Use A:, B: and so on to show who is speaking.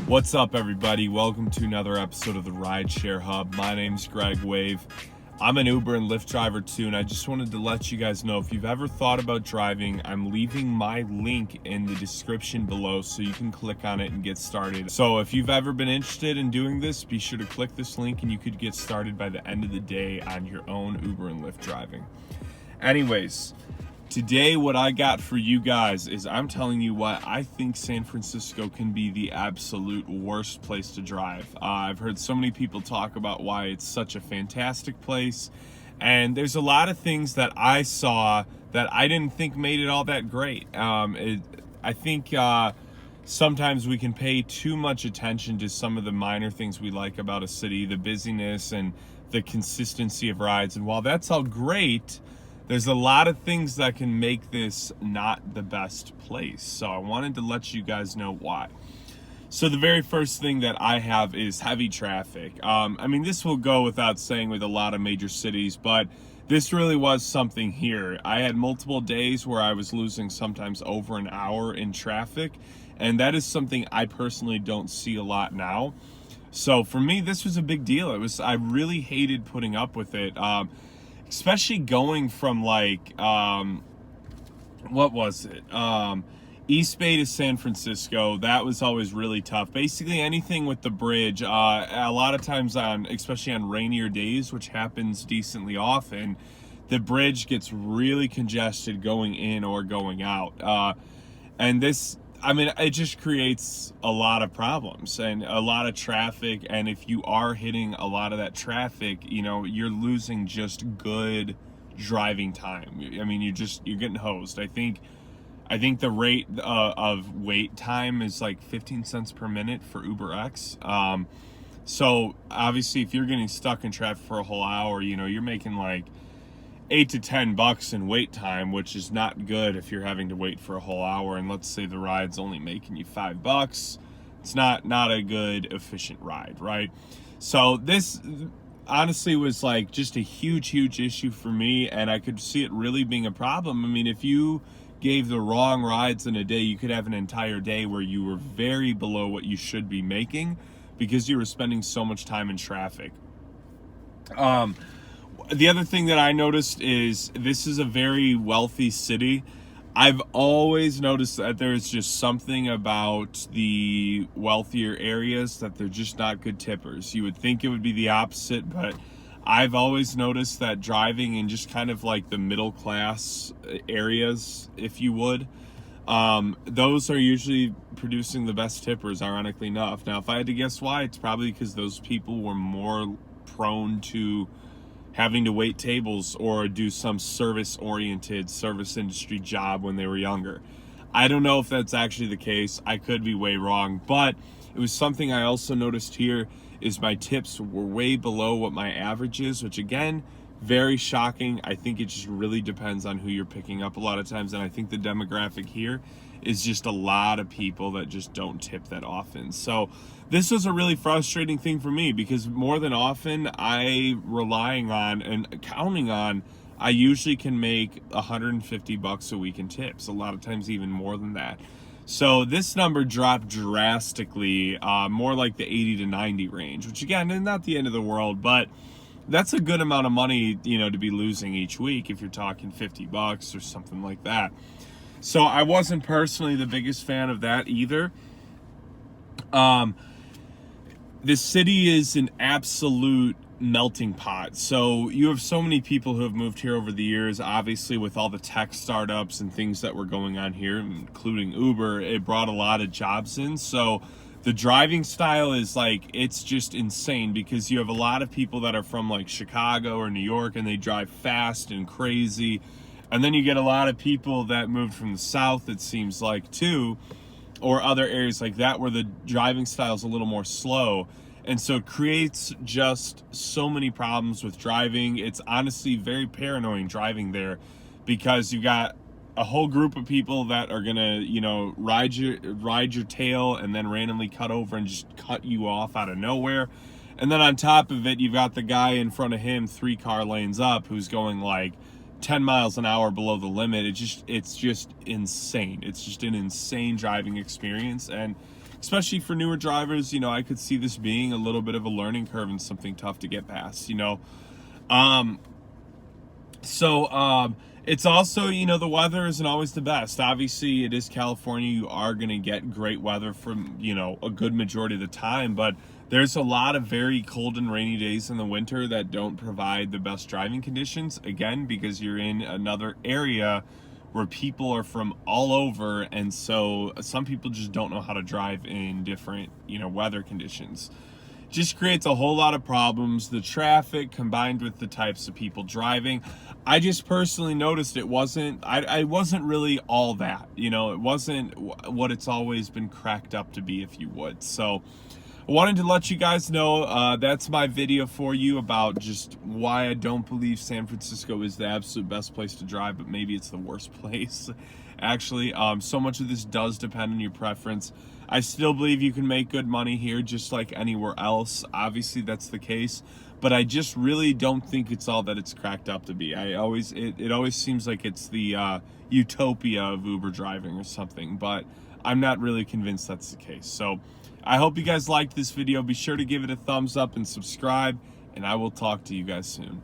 A: What's up, everybody? Welcome to another episode of the Rideshare Hub. My name's Greg Wave. I'm an Uber and Lyft driver too, and I just wanted to let you guys know, if you've ever thought about driving, I'm leaving my link in the description below so you can click on it and get started. So if you've ever been interested in doing this, be sure to click this link and you could get started by the end of the day on your own Uber and Lyft driving. Anyways, today what I got for you guys is I'm telling you why I think San Francisco can be the absolute worst place to drive. I've heard so many people talk about why it's such a fantastic place, and there's a lot of things that I saw that I didn't think made it all that great. I think sometimes we can pay too much attention to some of the minor things we like about a city, the busyness and the consistency of rides, and while that's all great, there's a lot of things that can make this not the best place. So I wanted to let you guys know why. So the very first thing that I have is heavy traffic. I mean, this will go without saying with a lot of major cities, but this really was something here. I had multiple days where I was losing sometimes over an hour in traffic, and that is something I personally don't see a lot now. So for me, this was a big deal. I really hated putting up with it. Especially going from like, what was it? East Bay to San Francisco, that was always really tough. Basically anything with the bridge, a lot of times especially on rainier days, which happens decently often, the bridge gets really congested going in or going out. And this, I mean, it just creates a lot of problems and a lot of traffic. And if you are hitting a lot of that traffic, you know, you're losing just good driving time. I mean, you're getting hosed. I think the rate of wait time is like 15 cents per minute for UberX. So obviously if you're getting stuck in traffic for a whole hour, you know, you're making like $8 to $10 in wait time, which is not good if you're having to wait for a whole hour. And let's say the ride's only making you $5. It's not a good efficient ride, right? So this honestly was like just a huge issue for me, and I could see it really being a problem. I mean, if you gave the wrong rides in a day, you could have an entire day where you were very below what you should be making because you were spending so much time in traffic. The other thing that I noticed is this is a very wealthy city. I've always noticed that there's just something about the wealthier areas that they're just not good tippers. You would think it would be the opposite, but I've always noticed that driving in just kind of like the middle class areas, if you would, those are usually producing the best tippers, ironically enough. Now, if I had to guess why, it's probably because those people were more prone to having to wait tables or do some service industry job when they were younger. I don't know if that's actually the case. I could be way wrong, but it was something I also noticed here is my tips were way below what my average is, which again, very shocking. I think it just really depends on who you're picking up a lot of times. And I think the demographic here is just a lot of people that just don't tip that often. So this was a really frustrating thing for me because more than often relying on and counting on, I usually can make $150 a week in tips, a lot of times even more than that. So this number dropped drastically, more like the 80 to 90 range, which again, is not the end of the world, but that's a good amount of money, you know, to be losing each week if you're talking $50 or something like that. So I wasn't personally the biggest fan of that either. The city is an absolute melting pot. So you have so many people who have moved here over the years, obviously with all the tech startups and things that were going on here, including Uber, it brought a lot of jobs in. So the driving style is like, it's just insane because you have a lot of people that are from like Chicago or New York and they drive fast and crazy. And then you get a lot of people that moved from the South, it seems like, too, or other areas like that where the driving style is a little more slow. And so it creates just so many problems with driving. It's honestly very paranoid driving there because you got a whole group of people that are gonna, you know, ride your tail and then randomly cut over and just cut you off out of nowhere. And then on top of it, you've got the guy in front of him 3 car lanes up who's going like 10 miles an hour below the limit. It's just insane. It's just an insane driving experience. And especially for newer drivers, you know, I could see this being a little bit of a learning curve and something tough to get past, you know. It's also, you know, the weather isn't always the best. Obviously, it is California. You are going to get great weather from, you know, a good majority of the time, but there's a lot of very cold and rainy days in the winter that don't provide the best driving conditions, again, because you're in another area where people are from all over, and so some people just don't know how to drive in different, you know, weather conditions. Just creates a whole lot of problems. The traffic combined with the types of people driving, I just personally noticed it wasn't, I wasn't really all that, you know, it wasn't what it's always been cracked up to be, if you would. So I wanted to let you guys know, that's my video for you about just why I don't believe San Francisco is the absolute best place to drive, but maybe it's the worst place. Actually, so much of this does depend on your preference. I still believe you can make good money here just like anywhere else. Obviously, that's the case, but I just really don't think it's all that it's cracked up to be. It always seems like it's the utopia of Uber driving or something, but I'm not really convinced that's the case. So I hope you guys liked this video. Be sure to give it a thumbs up and subscribe, and I will talk to you guys soon.